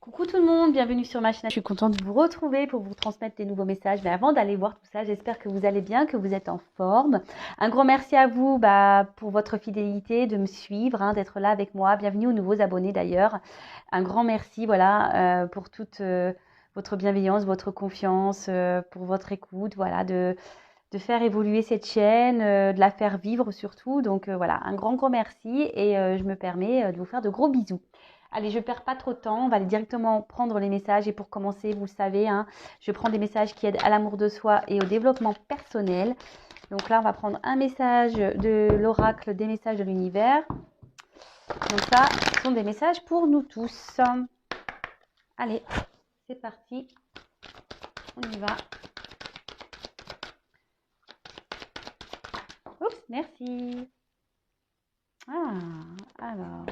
Coucou tout le monde, bienvenue sur ma chaîne. Je suis contente de vous retrouver pour vous transmettre des nouveaux messages. Mais avant d'aller voir tout ça, j'espère que vous allez bien, que vous êtes en forme. Un grand merci à vous pour votre fidélité, de me suivre, d'être là avec moi. Bienvenue aux nouveaux abonnés d'ailleurs. Un grand merci pour toute votre bienveillance, votre confiance, pour votre écoute, de faire évoluer cette chaîne, de la faire vivre surtout. Donc voilà, un grand merci et je me permets de vous faire de gros bisous. Allez, je ne perds pas trop de temps, on va aller directement prendre les messages et pour commencer, vous le savez, je prends des messages qui aident à l'amour de soi et au développement personnel. Donc là, on va prendre un message de l'oracle des messages de l'univers. Donc ça, ce sont des messages pour nous tous. Allez, c'est parti, on y va. Oups, merci. Alors,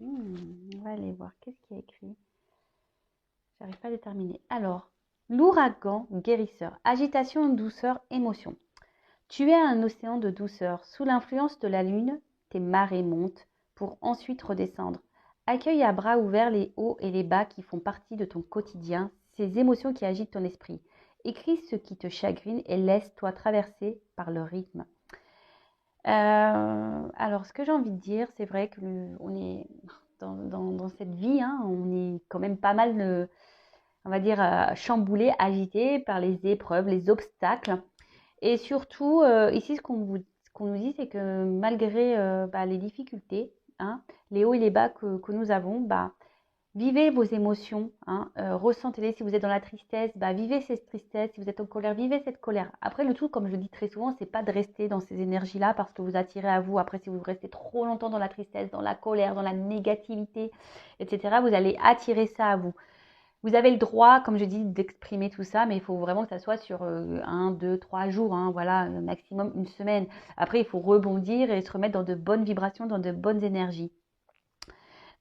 on va aller voir, qu'est-ce qu'il y a écrit? J'arrive pas à déterminer. Alors, l'ouragan guérisseur, agitation, douceur, émotion. Tu es un océan de douceur. Sous l'influence de la lune, tes marées montent pour ensuite redescendre. Accueille à bras ouverts les hauts et les bas qui font partie de ton quotidien, ces émotions qui agitent ton esprit. Écris ce qui te chagrine et laisse-toi traverser par le rythme. Alors, ce que j'ai envie de dire, c'est vrai que on est dans cette vie, on est quand même pas mal, on va dire, chamboulé, agité par les épreuves, les obstacles. Et surtout, ici, ce qu'on nous dit, c'est que malgré les difficultés, les hauts et les bas que nous avons, vivez vos émotions, ressentez-les. Si vous êtes dans la tristesse, vivez cette tristesse. Si vous êtes en colère, vivez cette colère. Après, le tout, comme je le dis très souvent, c'est pas de rester dans ces énergies-là parce que vous attirez à vous. Après, si vous restez trop longtemps dans la tristesse, dans la colère, dans la négativité, etc., vous allez attirer ça à vous. Vous avez le droit, comme je dis, d'exprimer tout ça, mais il faut vraiment que ça soit sur 1, 2, 3 jours, voilà, maximum une semaine. Après, il faut rebondir et se remettre dans de bonnes vibrations, dans de bonnes énergies.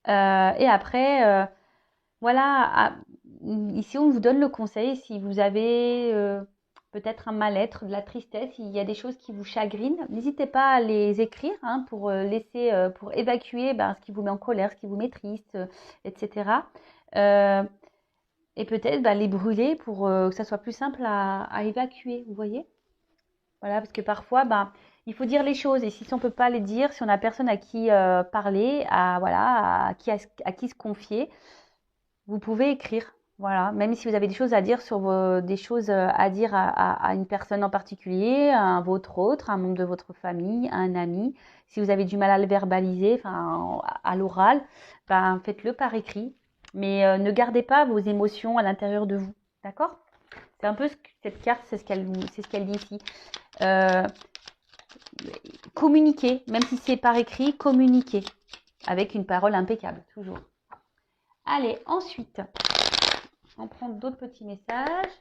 Et après, ici on vous donne le conseil, si vous avez peut-être un mal-être, de la tristesse, il y a des choses qui vous chagrinent, n'hésitez pas à les écrire pour pour évacuer ce qui vous met en colère, ce qui vous met triste, etc. Et peut-être les brûler pour que ça soit plus simple à évacuer, vous voyez? Voilà, parce que parfois, il faut dire les choses. Et si on ne peut pas les dire, si on n'a personne à qui parler, à qui se confier, vous pouvez écrire. Voilà, même si vous avez des choses à dire des choses à dire à une personne en particulier, à un votre autre, à un membre de votre famille, à un ami. Si vous avez du mal à le verbaliser, à l'oral, faites-le par écrit. Mais ne gardez pas vos émotions à l'intérieur de vous. D'accord? C'est un peu cette carte, c'est ce qu'elle dit ici. Communiquer, même si c'est par écrit, communiquer avec une parole impeccable, toujours. Allez, ensuite, on prend d'autres petits messages.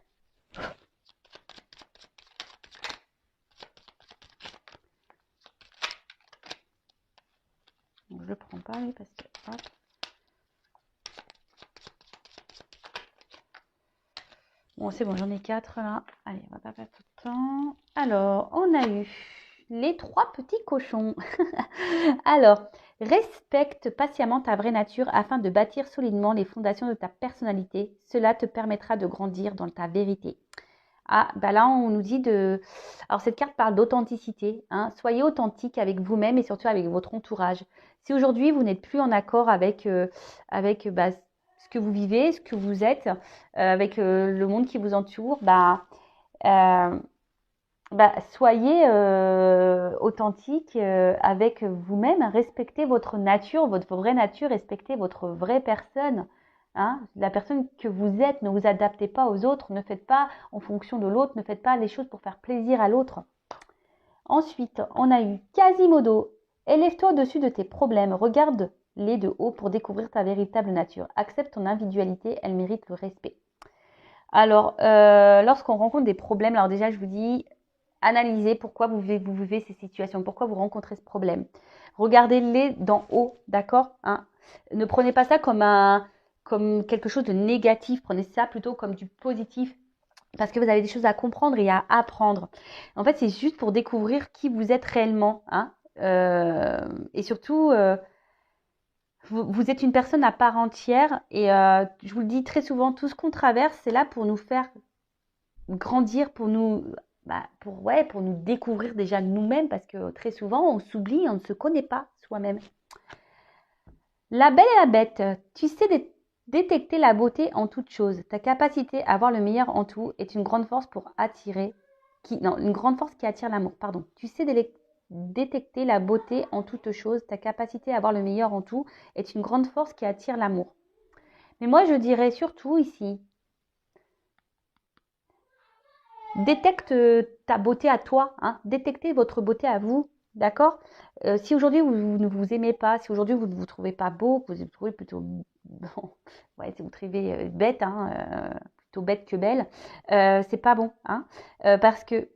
Donc, je ne prends pas lui parce que hop. Bon, c'est bon, j'en ai 4 là. Allez, on va pas perdre tout le temps. Alors, on a eu les 3 petits cochons. Alors, respecte patiemment ta vraie nature afin de bâtir solidement les fondations de ta personnalité. Cela te permettra de grandir dans ta vérité. Là, on nous dit de... Alors, cette carte parle d'authenticité. Soyez authentique avec vous-même et surtout avec votre entourage. Si aujourd'hui, vous n'êtes plus en accord avec ce que vous vivez, ce que vous êtes, avec le monde qui vous entoure, soyez authentique avec vous-même. Respectez votre nature, votre vraie nature. Respectez votre vraie personne. La personne que vous êtes. Ne vous adaptez pas aux autres. Ne faites pas en fonction de l'autre. Ne faites pas les choses pour faire plaisir à l'autre. Ensuite, on a eu Quasimodo. Élève-toi au-dessus de tes problèmes. Regarde-les de haut pour découvrir ta véritable nature. Accepte ton individualité. Elle mérite le respect. Alors, lorsqu'on rencontre des problèmes, alors déjà, je vous dis, analysez pourquoi vous vivez ces situations, pourquoi vous rencontrez ce problème. Regardez-les d'en haut, d'accord? Ne prenez pas ça comme quelque chose de négatif. Prenez ça plutôt comme du positif. Parce que vous avez des choses à comprendre et à apprendre. En fait, c'est juste pour découvrir qui vous êtes réellement. Et surtout, Vous êtes une personne à part entière et je vous le dis très souvent, tout ce qu'on traverse, c'est là pour nous faire grandir, pour nous, pour nous découvrir déjà nous-mêmes, parce que très souvent, on s'oublie, on ne se connaît pas soi-même. La belle et la bête, tu sais détecter la beauté en toute chose. Ta capacité à voir le meilleur en tout est une grande force pour attirer, une grande force qui attire l'amour. Pardon. Tu sais détecter la beauté en toute chose. Ta capacité à voir le meilleur en tout est une grande force qui attire l'amour. Mais moi, je dirais surtout ici, détecte ta beauté à toi, hein. Détectez votre beauté à vous, d'accord? Si aujourd'hui vous ne vous aimez pas, si aujourd'hui vous ne vous trouvez pas beau, que vous vous trouvez plutôt bon, ouais, si vous trouvez bête, hein, plutôt bête que belle, c'est pas bon, hein, parce que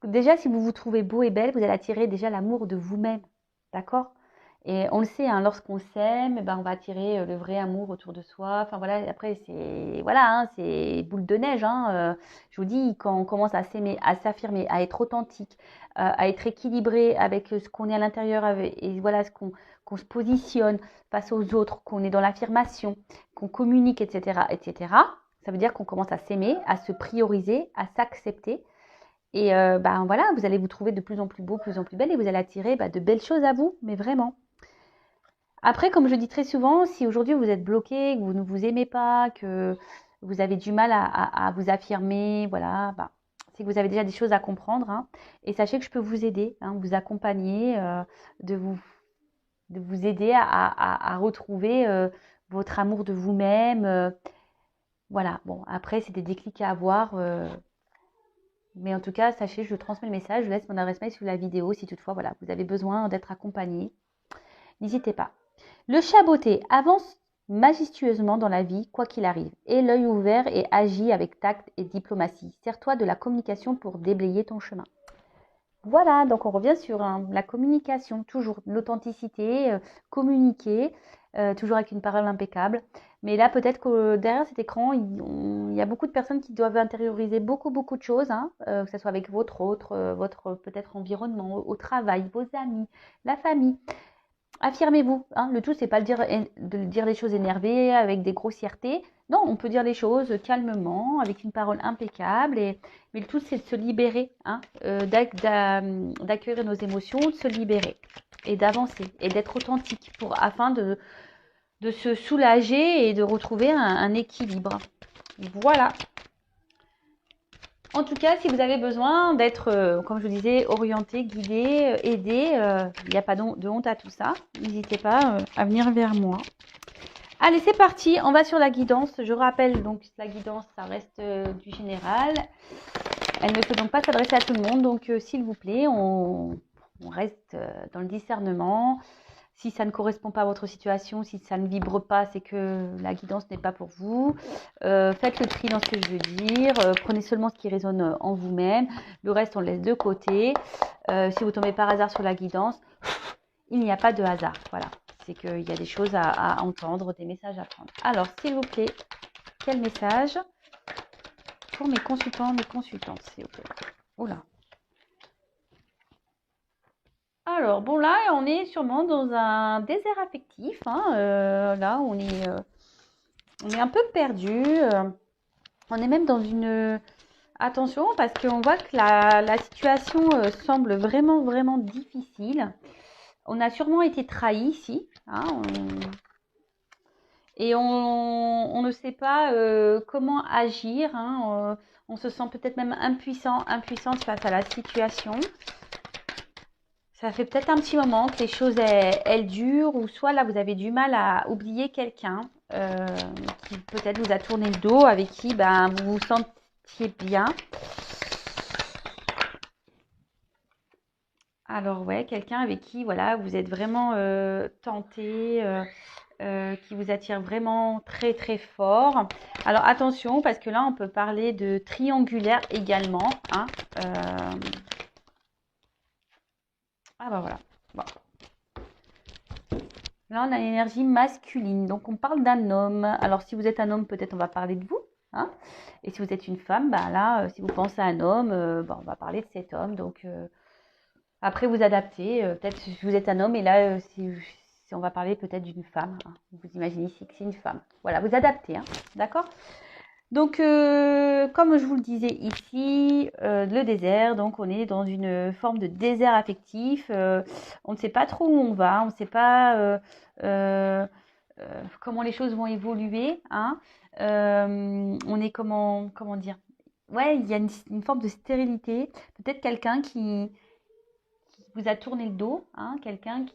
déjà si vous vous trouvez beau et belle, vous allez attirer déjà l'amour de vous-même, d'accord? Et on le sait, hein, lorsqu'on s'aime, on va attirer le vrai amour autour de soi. Enfin voilà, après c'est hein, c'est boule de neige. Hein, je vous dis, quand on commence à s'aimer, à s'affirmer, à être authentique, à être équilibré avec ce qu'on est à l'intérieur, et voilà qu'on se positionne face aux autres, qu'on est dans l'affirmation, qu'on communique, etc., etc. Ça veut dire qu'on commence à s'aimer, à se prioriser, à s'accepter. Et voilà, vous allez vous trouver de plus en plus beau, de plus en plus belle, et vous allez attirer de belles choses à vous, mais vraiment. Après, comme je dis très souvent, si aujourd'hui vous êtes bloqué, que vous ne vous aimez pas, que vous avez du mal à vous affirmer, voilà, c'est que vous avez déjà des choses à comprendre. Hein. Et sachez que je peux vous aider, hein, vous accompagner, de vous aider à retrouver votre amour de vous-même. Voilà, bon, après, c'est des déclics à avoir. Mais en tout cas, sachez, je transmets le message, je laisse mon adresse mail sous la vidéo si toutefois, voilà, vous avez besoin d'être accompagné. N'hésitez pas. Le chat botté avance majestueusement dans la vie, quoi qu'il arrive. Aie l'œil ouvert et agis avec tact et diplomatie. Sers-toi de la communication pour déblayer ton chemin. Voilà, donc on revient sur la communication, toujours l'authenticité, communiquer, toujours avec une parole impeccable. Mais là, peut-être que derrière cet écran, il y a beaucoup de personnes qui doivent intérioriser beaucoup, beaucoup de choses, hein, que ce soit avec votre peut-être environnement, au travail, vos amis, la famille. Affirmez-vous. Hein. Le tout, c'est pas de dire des choses énervées, avec des grossièretés. Non, on peut dire les choses calmement, avec une parole impeccable. Mais le tout, c'est de se libérer, hein, d'accueillir nos émotions, de se libérer et d'avancer et d'être authentique afin de se soulager et de retrouver un équilibre. Voilà. En tout cas, si vous avez besoin d'être, comme je vous disais, orienté, guidé, aidé, il n'y a pas de honte à tout ça. N'hésitez pas à venir vers moi. Allez, c'est parti. On va sur la guidance. Je rappelle donc la guidance, ça reste du général. Elle ne peut donc pas s'adresser à tout le monde. Donc, s'il vous plaît, on reste dans le discernement. Si ça ne correspond pas à votre situation, si ça ne vibre pas, c'est que la guidance n'est pas pour vous. Faites le tri dans ce que je veux dire. Prenez seulement ce qui résonne en vous-même. Le reste, on le laisse de côté. Si vous tombez par hasard sur la guidance, il n'y a pas de hasard. Voilà. C'est qu'il y a des choses à entendre, des messages à prendre. Alors, s'il vous plaît, quel message pour mes consultants, mes consultantes, s'il vous plaît. Oula. Alors, bon, là, on est sûrement dans un désert affectif. Hein, là, on est un peu perdu. On est même dans une... Attention, parce qu'on voit que la situation semble vraiment, vraiment difficile. On a sûrement été trahi ici. Hein, et on ne sait pas comment agir. Hein, on se sent peut-être même impuissante face à la situation. Ça fait peut-être un petit moment que les choses, elles durent, ou soit là, vous avez du mal à oublier quelqu'un qui peut-être vous a tourné le dos, avec qui vous vous sentiez bien. Alors, ouais, quelqu'un avec qui, voilà, vous êtes vraiment tenté, qui vous attire vraiment très, très fort. Alors, attention, parce que là, on peut parler de triangulaire également. Hein, Ah, voilà. Bon. Là, on a l'énergie masculine. Donc, on parle d'un homme. Alors, si vous êtes un homme, peut-être on va parler de vous. Hein. Et si vous êtes une femme, là, si vous pensez à un homme, on va parler de cet homme. Donc, après, vous adaptez. Peut-être si vous êtes un homme et là, on va parler peut-être d'une femme. Hein. Vous imaginez ici que c'est une femme. Voilà, vous adaptez, hein, d'accord? Donc, comme je vous le disais ici, le désert, donc on est dans une forme de désert affectif. On ne sait pas trop où on va, on ne sait pas comment les choses vont évoluer. Hein. On est comment dire? Ouais, il y a une forme de stérilité. Peut-être quelqu'un qui vous a tourné le dos, hein, quelqu'un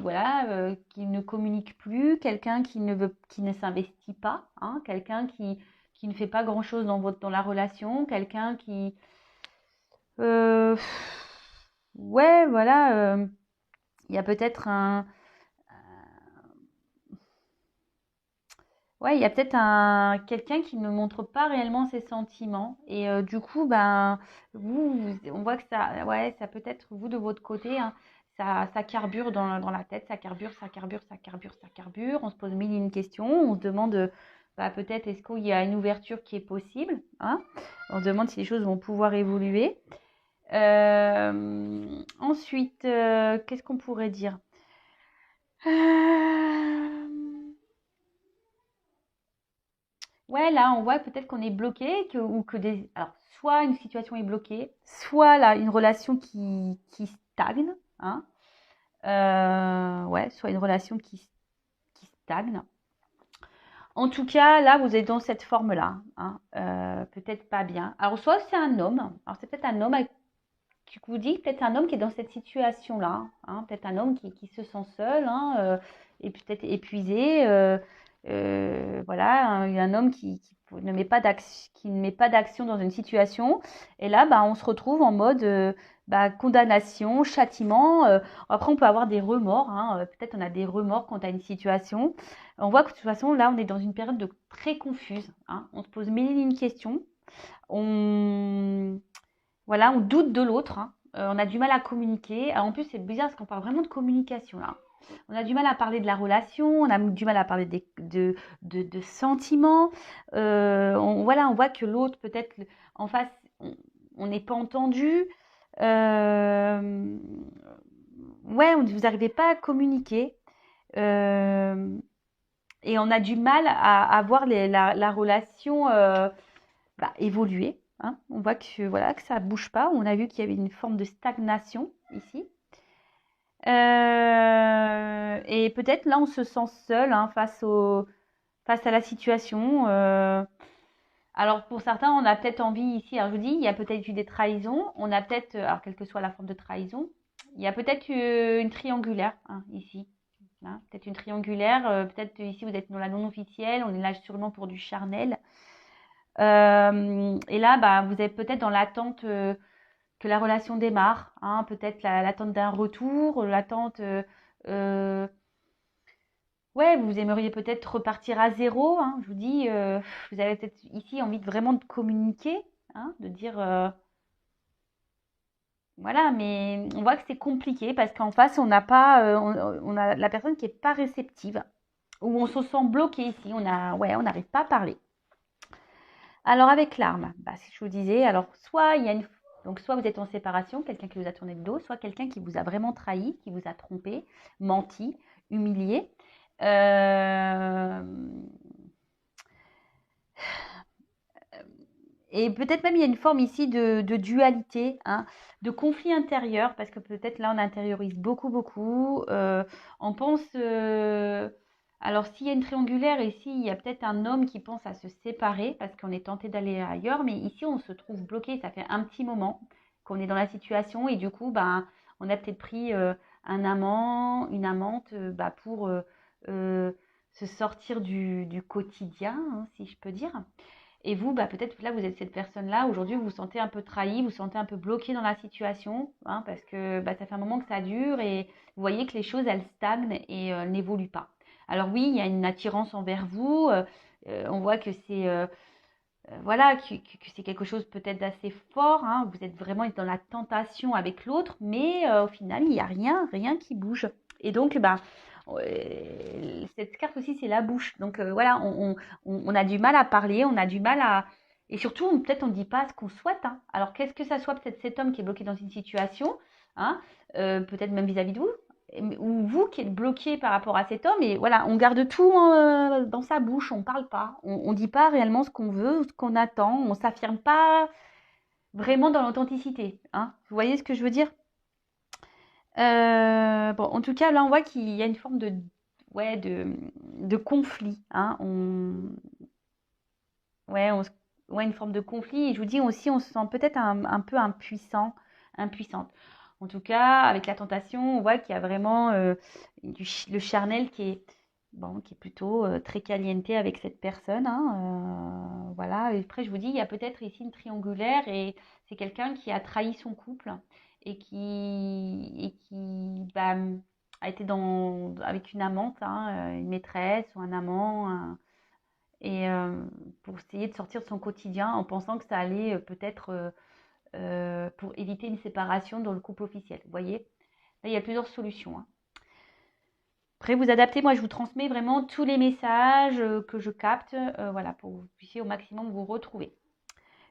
voilà, qui ne communique plus, quelqu'un qui ne s'investit pas, hein, quelqu'un qui ne fait pas grand-chose dans la relation, quelqu'un qui, euh, ouais, voilà, il y a peut-être ouais, il y a peut-être quelqu'un qui ne montre pas réellement ses sentiments et du coup, ben, on voit que ça, ouais, ça peut être vous de votre côté, hein, ça carbure dans la tête, ça carbure, ça carbure, ça carbure, ça carbure. On se pose mille et une questions, on se demande, bah, peut-être est-ce qu'il y a une ouverture qui est possible, hein? On se demande si les choses vont pouvoir évoluer. Ensuite, qu'est-ce qu'on pourrait dire? Ouais, là, on voit peut-être qu'on est bloqué, ou que alors, soit une situation est bloquée, soit là, une relation qui stagne, hein. Ouais, soit une relation qui stagne. En tout cas, là, vous êtes dans cette forme-là, hein, peut-être pas bien. Alors, soit c'est un homme, alors c'est peut-être un homme qui vous dit, peut-être un homme qui est dans cette situation-là, hein, peut-être un homme qui se sent seul, hein, et peut-être épuisé, voilà, un homme ne met pas d'action dans une situation, et là, bah, on se retrouve en mode bah, condamnation, châtiment. Après, on peut avoir des remords, hein, peut-être on a des remords quant à une situation. On voit que de toute façon, là, on est dans une période très confuse, hein. On se pose mille et une questions. Voilà, on doute de l'autre, hein. On a du mal à communiquer. Alors, en plus, c'est bizarre parce qu'on parle vraiment de communication là. On a du mal à parler de la relation, on a du mal à parler de sentiments. Voilà, on voit que l'autre, peut-être en face, on n'est pas entendu. Euh, ouais, vous n'arrivez pas à communiquer. Euh, et on a du mal à voir la relation bah, évoluer. Hein. On voit que, voilà, que ça ne bouge pas. On a vu qu'il y avait une forme de stagnation ici. Et peut-être là, on se sent seul, hein, face à la situation. Alors pour certains, on a peut-être envie ici, alors je vous dis, il y a peut-être eu des trahisons. On a peut-être, alors quelle que soit la forme de trahison, il y a peut-être une triangulaire, hein, ici. Hein, peut-être une triangulaire, peut-être ici vous êtes dans la non officielle, on est là sûrement pour du charnel. Et là, bah, vous êtes peut-être dans l'attente que la relation démarre, hein, peut-être l'attente d'un retour, l'attente, ouais, vous aimeriez peut-être repartir à zéro, hein, je vous dis, vous avez peut-être ici envie vraiment de communiquer, hein, de dire, voilà, mais on voit que c'est compliqué parce qu'en face, on n'a pas, on a la personne qui est pas réceptive, ou on se sent bloqué ici, ouais, on n'arrive pas à parler. Alors avec l'arme, bah, si je vous disais, alors soit il y a donc soit vous êtes en séparation, quelqu'un qui vous a tourné le dos, soit quelqu'un qui vous a vraiment trahi, qui vous a trompé, menti, humilié. Euh, Et peut-être même il y a une forme ici de dualité, hein, de conflit intérieur, parce que peut-être là on intériorise beaucoup, beaucoup. On pense, alors s'il y a une triangulaire ici, il y a peut-être un homme qui pense à se séparer parce qu'on est tenté d'aller ailleurs, mais ici on se trouve bloqué, ça fait un petit moment qu'on est dans la situation et du coup, ben, on a peut-être pris un amant, une amante, bah, pour euh, se sortir du quotidien, hein, si je peux dire. Et vous, bah, peut-être là, vous êtes cette personne-là. Aujourd'hui, vous vous sentez un peu trahi, vous vous sentez un peu bloqué dans la situation, hein, parce que bah, ça fait un moment que ça dure et vous voyez que les choses, elles stagnent et n'évoluent pas. Alors oui, il y a une attirance envers vous. On voit que c'est voilà, que c'est quelque chose peut-être d'assez fort. Hein. Vous êtes vraiment dans la tentation avec l'autre, mais au final, il n'y a rien qui bouge. Et donc, bah, cette carte aussi, c'est la bouche. Donc voilà, on a du mal à parler, on a du mal à... Et surtout, peut-être on ne dit pas ce qu'on souhaite. Hein. Alors, qu'est-ce que ça soit peut-être cet homme qui est bloqué dans une situation, hein, peut-être même vis-à-vis de vous, ou vous qui êtes bloqué par rapport à cet homme, et voilà, on garde tout dans sa bouche, on parle pas, on dit pas réellement ce qu'on veut, ce qu'on attend, on s'affirme pas vraiment dans l'authenticité, hein. Vous voyez ce que je veux dire? Bon, en tout cas, là, on voit qu'il y a une forme ouais, de conflit, hein. Ouais, ouais, une forme de conflit. Et je vous dis aussi, on se sent peut-être un peu impuissante. En tout cas, avec la tentation, on voit qu'il y a vraiment le charnel qui est, bon, qui est plutôt très caliente avec cette personne, hein. Voilà. Et après, je vous dis, il y a peut-être ici une triangulaire et c'est quelqu'un qui a trahi son couple et qui bah, a été avec une amante, hein, une maîtresse ou un amant, et pour essayer de sortir de son quotidien en pensant que ça allait peut-être pour éviter une séparation dans le couple officiel. Vous voyez? Là, il y a plusieurs solutions, hein. Après, vous adaptez, moi je vous transmets vraiment tous les messages que je capte, voilà, pour que vous puissiez au maximum vous retrouver.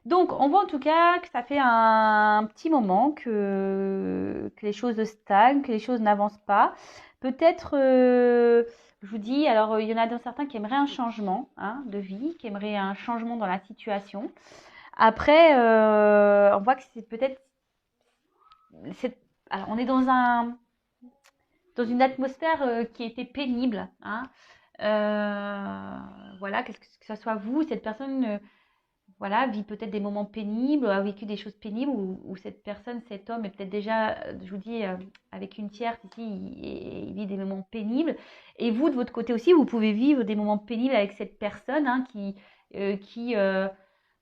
Donc, on voit en tout cas que ça fait un petit moment que les choses stagnent, que les choses n'avancent pas. Peut-être, je vous dis, alors il y en a certains qui aimeraient un changement, hein, de vie, qui aimeraient un changement dans la situation. Après, on voit que c'est peut-être, alors on est dans une atmosphère qui était pénible, hein. Voilà, que ce soit vous, cette personne. Voilà, vit peut-être des moments pénibles, a vécu des choses pénibles, ou cette personne, cet homme est peut-être déjà, je vous dis, avec une tierce ici, il vit des moments pénibles. Et vous, de votre côté aussi, vous pouvez vivre des moments pénibles avec cette personne, hein,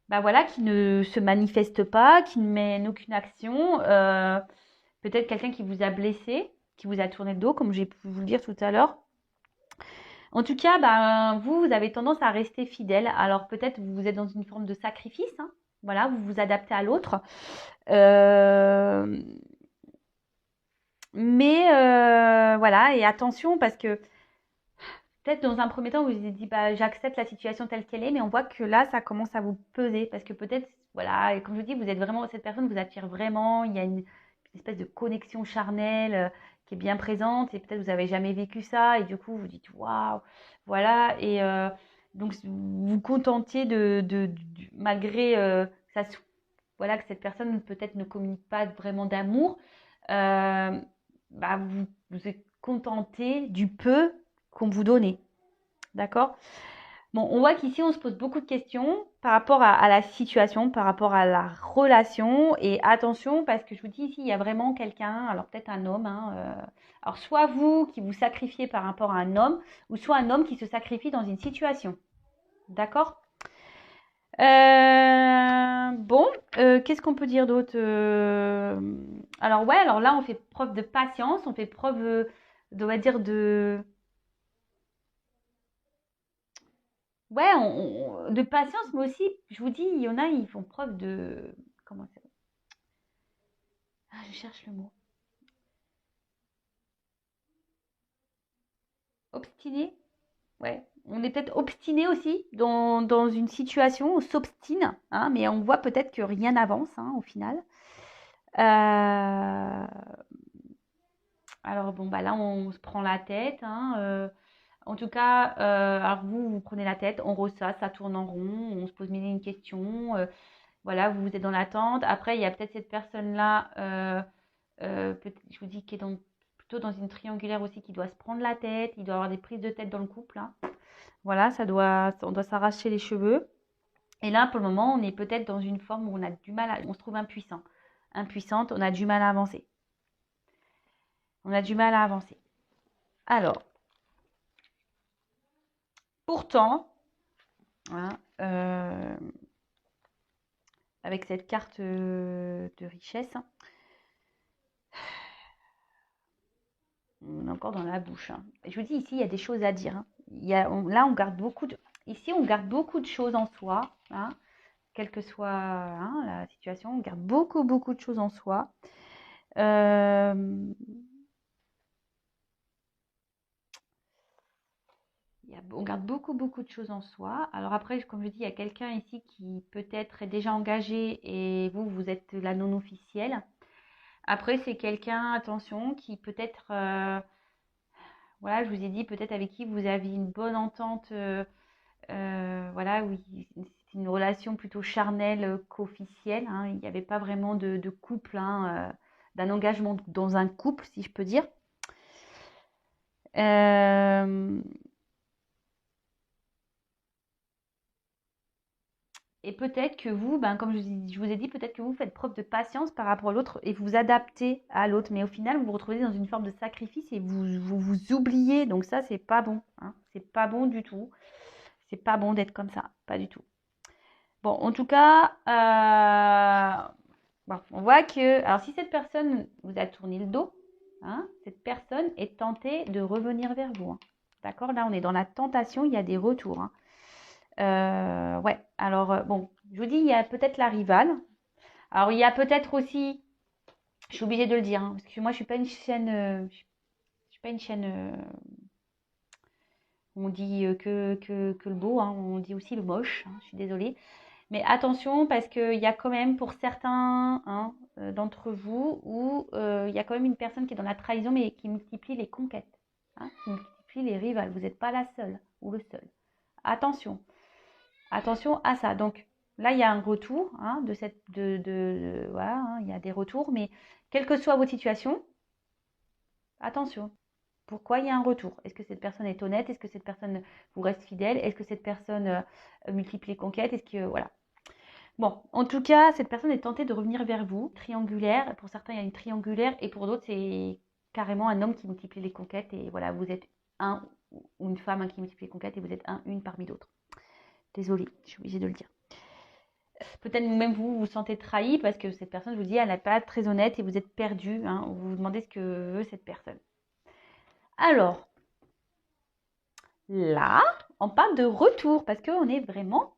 bah voilà, qui ne se manifeste pas, qui ne mène aucune action. Peut-être quelqu'un qui vous a blessé, qui vous a tourné le dos, comme j'ai pu vous le dire tout à l'heure. En tout cas, ben, vous avez tendance à rester fidèle. Alors peut-être vous êtes dans une forme de sacrifice, hein. Voilà, vous vous adaptez à l'autre. Euh, mais voilà, et attention parce que peut-être dans un premier temps, vous vous êtes dit, bah, j'accepte la situation telle qu'elle est, mais on voit que là, ça commence à vous peser parce que peut-être, voilà, et comme je vous dis, vous êtes vraiment, cette personne vous attire vraiment, il y a une espèce de connexion charnelle qui est bien présente et peut-être vous n'avez jamais vécu ça et du coup, vous dites, waouh, voilà, et donc vous vous contentiez malgré ça, voilà, que cette personne peut-être ne communique pas vraiment d'amour, euh, bah, vous êtes contenté du peu qu'on vous donnait. D'accord? Bon, on voit qu'ici, on se pose beaucoup de questions par rapport à la situation, par rapport à la relation. Et attention, parce que je vous dis ici, il y a vraiment quelqu'un, alors peut-être un homme, hein, alors soit vous qui vous sacrifiez par rapport à un homme, ou soit un homme qui se sacrifie dans une situation. D'accord? Bon, qu'est-ce qu'on peut dire d'autre? Alors ouais, alors là, on fait preuve de patience, on fait preuve, on va dire, ouais, de patience, mais aussi, je vous dis, il y en a, ils font preuve de, comment ça? Ah, je cherche le mot. Obstiné? Ouais. On est peut-être obstiné aussi dans une situation, on s'obstine, hein, mais on voit peut-être que rien n'avance, hein, au final. Euh, alors bon, bah là, on se prend la tête, hein, en tout cas, alors vous prenez la tête, on ressasse, ça tourne en rond, on se pose mille et une questions. Voilà, vous êtes dans l'attente. Après, il y a peut-être cette personne-là, je vous dis, qui est plutôt dans une triangulaire aussi, qui doit se prendre la tête, il doit avoir des prises de tête dans le couple, hein. Voilà, on doit s'arracher les cheveux. Et là, pour le moment, on est peut-être dans une forme où on a du mal, on se trouve impuissant. Impuissante, on a du mal à avancer. On a du mal à avancer. Alors, pourtant, hein, avec cette carte de richesse, hein, on est encore dans la bouche, hein. Je vous dis, ici, il y a des choses à dire, hein. Là, on garde beaucoup de... Ici, on garde beaucoup de choses en soi, hein, quelle que soit, hein, la situation. On garde beaucoup, beaucoup de choses en soi. Euh, on garde beaucoup, beaucoup de choses en soi. Alors après, comme je dis, il y a quelqu'un ici qui peut-être est déjà engagé et vous êtes la non officielle. Après, c'est quelqu'un, attention, qui peut-être voilà, je vous ai dit peut-être avec qui vous aviez une bonne entente, voilà, oui, c'est une relation plutôt charnelle qu'officielle, hein. Il n'y avait pas vraiment de couple, hein, d'un engagement dans un couple, si je peux dire. Euh, et peut-être que vous, ben, comme je vous ai dit, peut-être que vous faites preuve de patience par rapport à l'autre et vous vous adaptez à l'autre. Mais au final, vous vous retrouvez dans une forme de sacrifice et vous oubliez. Donc ça, c'est pas bon, hein. C'est pas bon du tout. C'est pas bon d'être comme ça. Pas du tout. Bon, en tout cas, bon, on voit que, alors si cette personne vous a tourné le dos, hein, cette personne est tentée de revenir vers vous, hein. D'accord? Là, on est dans la tentation, il y a des retours, hein. Ouais, alors bon, je vous dis, il y a peut-être la rivale. Alors, il y a peut-être aussi, je suis obligée de le dire, hein, parce que moi, je suis pas une chaîne, je suis pas une chaîne, où on dit que le beau, hein, on dit aussi le moche, hein, je suis désolée. Mais attention, parce qu'il y a quand même pour certains, hein, d'entre vous où il y a quand même une personne qui est dans la trahison, mais qui multiplie les conquêtes, hein, qui multiplie les rivales. Vous n'êtes pas la seule ou le seul. Attention, attention à ça. Donc là, il y a un retour, hein, voilà, hein, il y a des retours, mais quelle que soit votre situation, attention. Pourquoi il y a un retour? Est-ce que cette personne est honnête? Est-ce que cette personne vous reste fidèle? Est-ce que cette personne multiplie les conquêtes? Est-ce que voilà. Bon, en tout cas, cette personne est tentée de revenir vers vous. Triangulaire, pour certains, il y a une triangulaire, et pour d'autres, c'est carrément un homme qui multiplie les conquêtes. Et voilà, vous êtes un ou une femme, hein, qui multiplie les conquêtes, et vous êtes une parmi d'autres. Désolée, je suis obligée de le dire. Peut-être même vous vous sentez trahi parce que cette personne vous dit elle n'est pas très honnête et vous êtes perdu, hein. Vous vous demandez ce que veut cette personne. Alors, là, on parle de retour parce qu'on est vraiment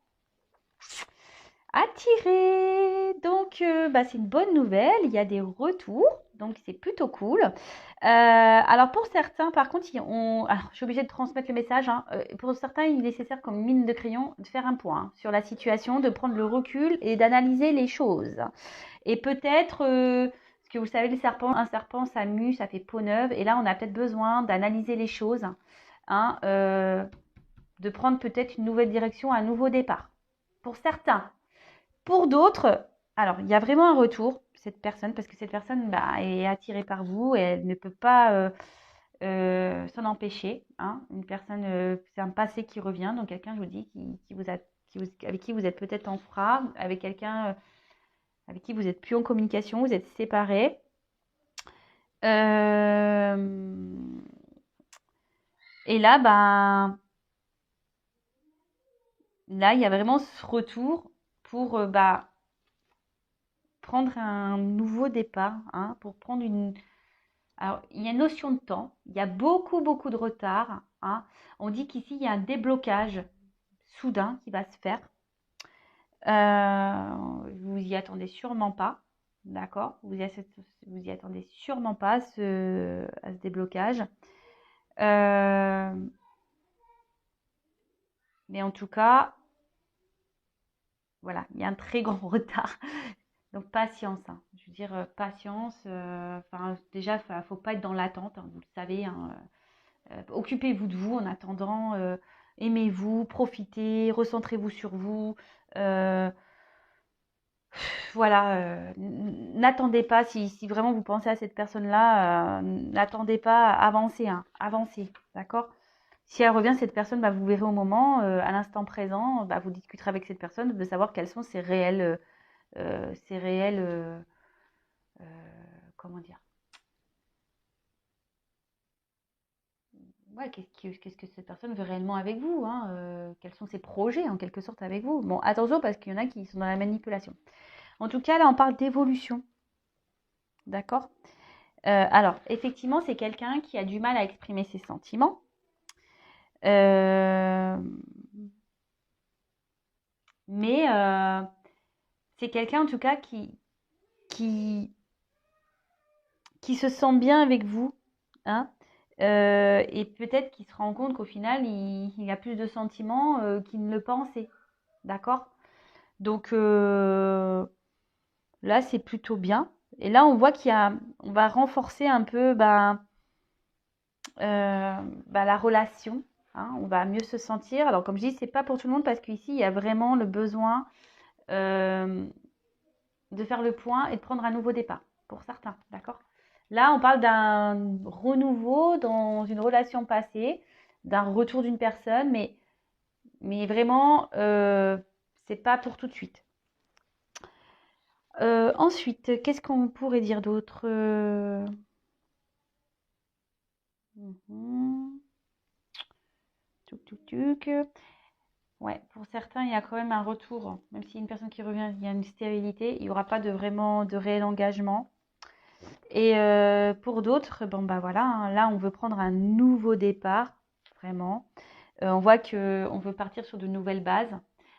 attiré. Donc, bah, c'est une bonne nouvelle. Il y a des retours. Donc, c'est plutôt cool. Alors, pour certains, par contre, alors, je suis obligée de transmettre le message, hein. Pour certains, il est nécessaire, comme mine de crayon, de faire un point, hein, sur la situation, de prendre le recul et d'analyser les choses. Et peut-être, parce que vous savez, un serpent, ça mue, ça fait peau neuve. Et là, on a peut-être besoin d'analyser les choses, hein, de prendre peut-être une nouvelle direction, un nouveau départ. Pour certains. Pour d'autres, alors il y a vraiment un retour, cette personne, parce que cette personne, bah, est attirée par vous et elle ne peut pas s'en empêcher, hein. Une personne, c'est un passé qui revient, donc quelqu'un, je vous dis, avec qui vous êtes peut-être en froid, avec quelqu'un avec qui vous êtes plus en communication, vous êtes séparés. Et là, ben, là, il y a vraiment ce retour pour bah, prendre un nouveau départ, hein, pour prendre une. Alors, il y a une notion de temps, il y a beaucoup, beaucoup de retard, hein. On dit qu'ici, il y a un déblocage soudain qui va se faire. Vous y attendez sûrement pas, d'accord? Vous y attendez sûrement pas à ce déblocage. Mais en tout cas, voilà, il y a un très grand retard. Donc patience, hein. Je veux dire, patience. Déjà, il ne faut pas être dans l'attente, hein, vous le savez, hein. Occupez-vous de vous en attendant. Aimez-vous, profitez, recentrez-vous sur vous. Euh, voilà, n'attendez pas, si vraiment vous pensez à cette personne-là, n'attendez pas, avancez, hein, avancez, d'accord? Si elle revient, cette personne, bah, vous verrez au moment, à l'instant présent, bah, vous discuterez avec cette personne de savoir quels sont ses réels, euh, comment dire, ouais, qu'est-ce que cette personne veut réellement avec vous, hein, quels sont ses projets en quelque sorte avec vous. Bon, attention parce qu'il y en a qui sont dans la manipulation. En tout cas, là, on parle d'évolution, d'accord? Alors, effectivement, c'est quelqu'un qui a du mal à exprimer ses sentiments. Euh, mais c'est quelqu'un, en tout cas, qui, qui se sent bien avec vous, hein. Et peut-être qu'il se rend compte qu'au final, il a plus de sentiments qu'il ne le pensait. D'accord? Donc là, c'est plutôt bien. Et là, on voit on va renforcer un peu, ben, la relation. Hein, on va mieux se sentir. Alors, comme je dis, c'est pas pour tout le monde parce qu'ici, il y a vraiment le besoin euh, de faire le point et de prendre un nouveau départ pour certains. D'accord? Là, on parle d'un renouveau dans une relation passée, d'un retour d'une personne, mais vraiment, c'est pas pour tout de suite. Ensuite, qu'est-ce qu'on pourrait dire d'autre mhm. Tuc, tuc, tuc. Ouais, pour certains, il y a quand même un retour. Même s'il y a une personne qui revient, il y a une stérilité, il n'y aura pas vraiment de réel engagement. Et pour d'autres, bon bah voilà, hein, là on veut prendre un nouveau départ, vraiment. On voit que on veut partir sur de nouvelles bases.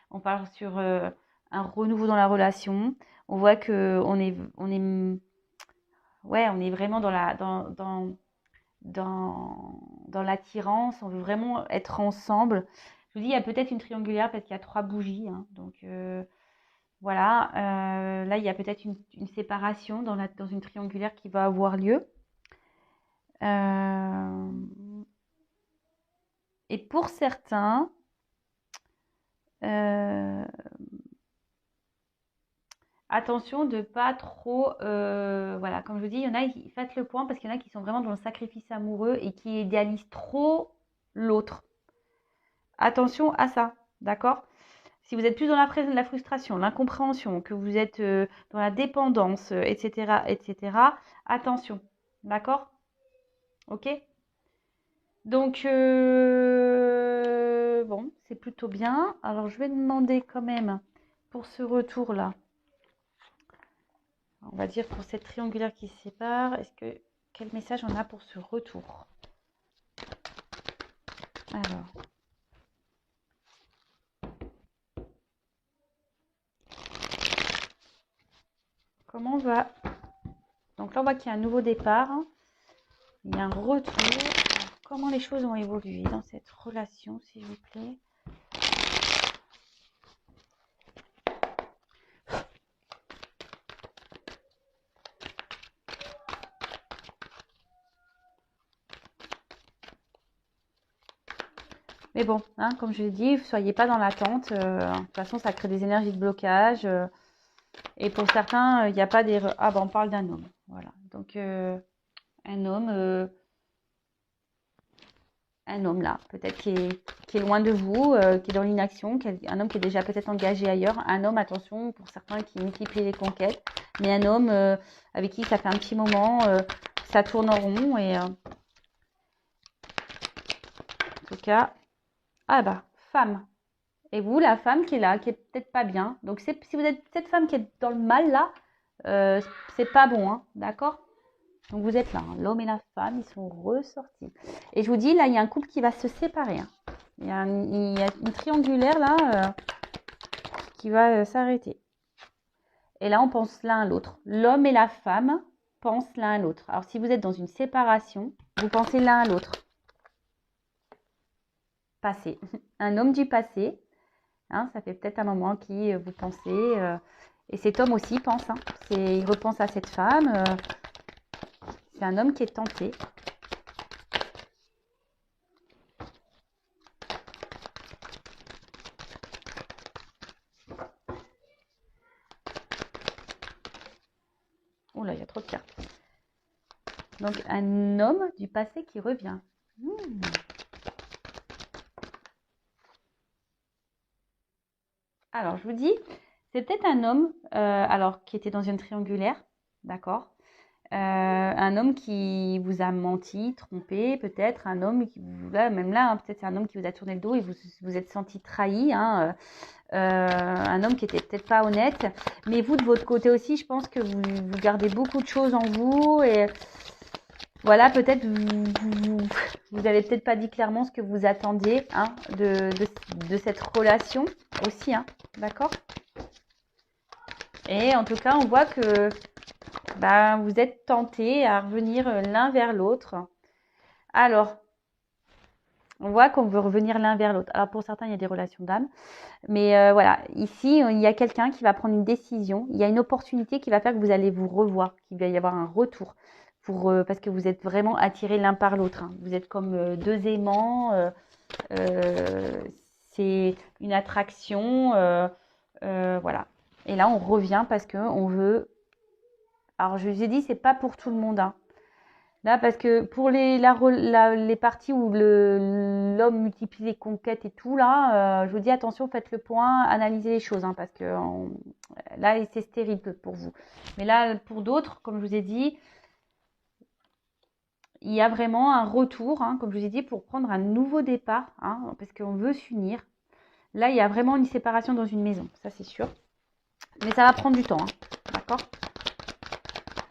On part sur un renouveau dans la relation. On voit que on est vraiment dans l'attirance. On veut vraiment être ensemble. Je vous dis, il y a peut-être une triangulaire parce qu'il y a 3 bougies, hein, donc voilà. Là, il y a peut-être une séparation dans une triangulaire qui va avoir lieu. Et pour certains, attention de pas trop, voilà, comme je vous dis, il y en a, faites le point parce qu'il y en a qui sont vraiment dans le sacrifice amoureux et qui idéalisent trop l'autre. Attention à ça, d'accord? Si vous êtes plus dans la frustration, l'incompréhension, que vous êtes dans la dépendance, etc., etc., attention, d'accord? Ok? Donc, bon, c'est plutôt bien. Alors, je vais demander quand même pour ce retour-là, on va dire pour cette triangulaire qui se sépare, quel message on a pour ce retour? Alors, comment on va... Donc là, on voit qu'il y a un nouveau départ, il y a un retour. Alors, comment les choses ont évolué dans cette relation, s'il vous plaît? Mais bon, hein, comme je l'ai dit, ne soyez pas dans l'attente. De toute façon, ça crée des énergies de blocage. Et pour certains, il n'y a pas des... Ah ben, on parle d'un homme. Voilà. Donc, un homme là, peut-être qui est loin de vous, qui est dans l'inaction, un homme qui est déjà peut-être engagé ailleurs. Un homme, attention, pour certains qui multiplient les conquêtes. Mais un homme avec qui ça fait un petit moment, ça tourne en rond. Et en tout cas, ah bah, femme. Et vous, la femme qui est là, qui est peut-être pas bien. Donc, si vous êtes cette femme qui est dans le mal là, c'est pas bon, hein, d'accord? Donc, vous êtes là, hein, l'homme et la femme, ils sont ressortis. Et je vous dis, là, il y a un couple qui va se séparer. Hein. Il y a une triangulaire là qui va s'arrêter. Et là, on pense l'un à l'autre. L'homme et la femme pensent l'un à l'autre. Alors, si vous êtes dans une séparation, vous pensez l'un à l'autre. Passé. Un homme du passé. Hein, ça fait peut-être un moment qui vous pensez. Et cet homme aussi pense. Hein, il repense à cette femme. C'est un homme qui est tenté. Oh là, il y a trop de cartes. Donc, un homme du passé qui revient. Alors, je vous dis, c'est peut-être un homme alors qui était dans une triangulaire, d'accord? Un homme qui vous a menti, trompé, peut-être un homme qui vous là, même là, hein, peut-être c'est un homme qui vous a tourné le dos et vous êtes senti trahi, hein, un homme qui était peut-être pas honnête, mais vous de votre côté aussi, je pense que vous gardez beaucoup de choses en vous et voilà, peut-être vous avez peut-être pas dit clairement ce que vous attendiez hein, de cette relation aussi, hein, d'accord? Et en tout cas, on voit que bah, vous êtes tentés à revenir l'un vers l'autre. Alors, on voit qu'on veut revenir l'un vers l'autre. Alors, pour certains, il y a des relations d'âme. Mais voilà, ici, il y a quelqu'un qui va prendre une décision. Il y a une opportunité qui va faire que vous allez vous revoir, qu'il va y avoir un retour. parce que vous êtes vraiment attirés l'un par l'autre, hein. Vous êtes comme deux aimants. C'est une attraction. Voilà. Et là, on revient parce qu'on veut. Alors, je vous ai dit, c'est pas pour tout le monde, hein. Là, parce que pour les parties où l'homme multiplie les conquêtes et tout, là, je vous dis attention, faites le point, analysez les choses, hein, parce que là, c'est stérile pour vous. Mais là, pour d'autres, comme je vous ai dit, il y a vraiment un retour, hein, comme je vous ai dit, pour prendre un nouveau départ, hein, parce qu'on veut s'unir. Là, il y a vraiment une séparation dans une maison, ça c'est sûr. Mais ça va prendre du temps, hein, d'accord?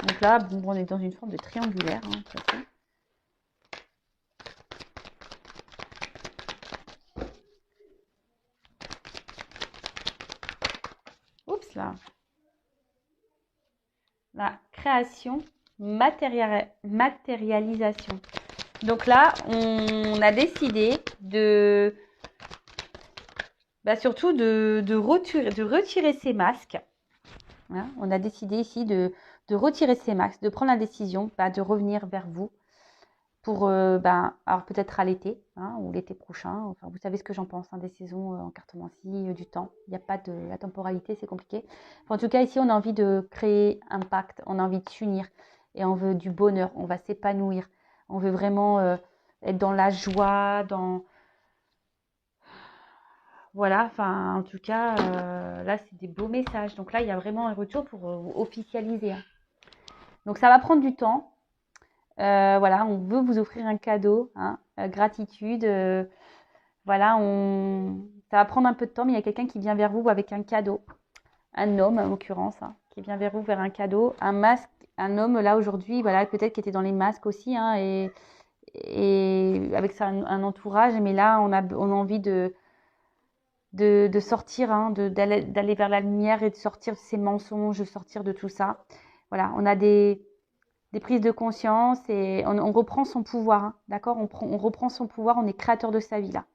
Donc là, bon, on est dans une forme de triangulaire, hein, de toute façon. Oups là. La création, matérialisation. Donc là, on a décidé surtout de retirer ces masques. Hein, on a décidé ici de retirer ces masques, de prendre la décision de revenir vers vous pour, alors peut-être à l'été, hein, ou l'été prochain. Enfin, vous savez ce que j'en pense, hein, des saisons en cartomancie, du temps. Il n'y a pas de la temporalité, c'est compliqué. Enfin, en tout cas, ici, on a envie de créer un pacte, on a envie de s'unir et on veut du bonheur, on va s'épanouir. On veut vraiment être dans la joie, voilà, enfin, en tout cas, là, c'est des beaux messages. Donc là, il y a vraiment un retour pour officialiser, hein. Donc ça va prendre du temps. Voilà, on veut vous offrir un cadeau, hein, gratitude. Voilà, ça va prendre un peu de temps, mais il y a quelqu'un qui vient vers vous avec un cadeau. Un homme, en l'occurrence, hein, qui vient vers vous vers un cadeau. Un masque, un homme, là, aujourd'hui, voilà, peut-être qui était dans les masques aussi, hein, et avec ça, un entourage. Mais là, on a envie de sortir, hein, d'aller vers la lumière et de sortir de ces mensonges, de sortir de tout ça. Voilà, on a des prises de conscience et on reprend son pouvoir, hein, d'accord, on reprend son pouvoir, on est créateur de sa vie là.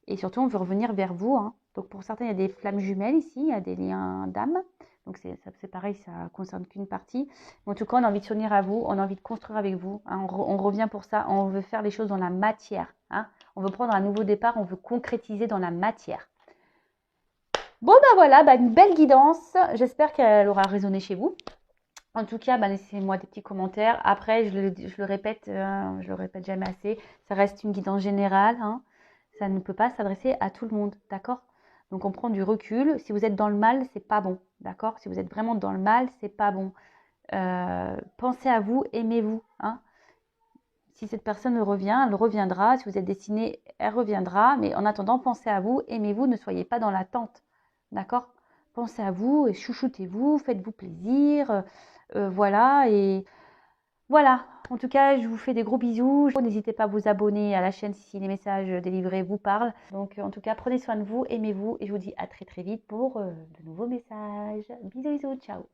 Et surtout, on veut revenir vers vous, hein. Donc pour certains, il y a des flammes jumelles ici, il y a des liens d'âme. Donc c'est pareil, ça ne concerne qu'une partie. Mais en tout cas, on a envie de s'unir à vous, on a envie de construire avec vous, hein. On revient pour ça, on veut faire les choses dans la matière, hein. On veut prendre un nouveau départ, on veut concrétiser dans la matière. Bon, voilà, une belle guidance. J'espère qu'elle aura résonné chez vous. En tout cas, laissez-moi des petits commentaires. Après, je le répète, je le répète jamais assez, ça reste une guidance générale, hein. Ça ne peut pas s'adresser à tout le monde, d'accord? Donc, on prend du recul. Si vous êtes dans le mal, c'est pas bon, d'accord? Si vous êtes vraiment dans le mal, c'est pas bon. Pensez à vous, aimez-vous, hein. Si cette personne revient, elle reviendra. Si vous êtes destiné, elle reviendra. Mais en attendant, pensez à vous, aimez-vous, ne soyez pas dans l'attente, d'accord? Pensez à vous, chouchoutez-vous, faites-vous plaisir. Voilà, et voilà. En tout cas, je vous fais des gros bisous. N'hésitez pas à vous abonner à la chaîne si les messages délivrés vous parlent. Donc, en tout cas, prenez soin de vous, aimez-vous, et je vous dis à très très vite pour de nouveaux messages. Bisous, bisous, ciao.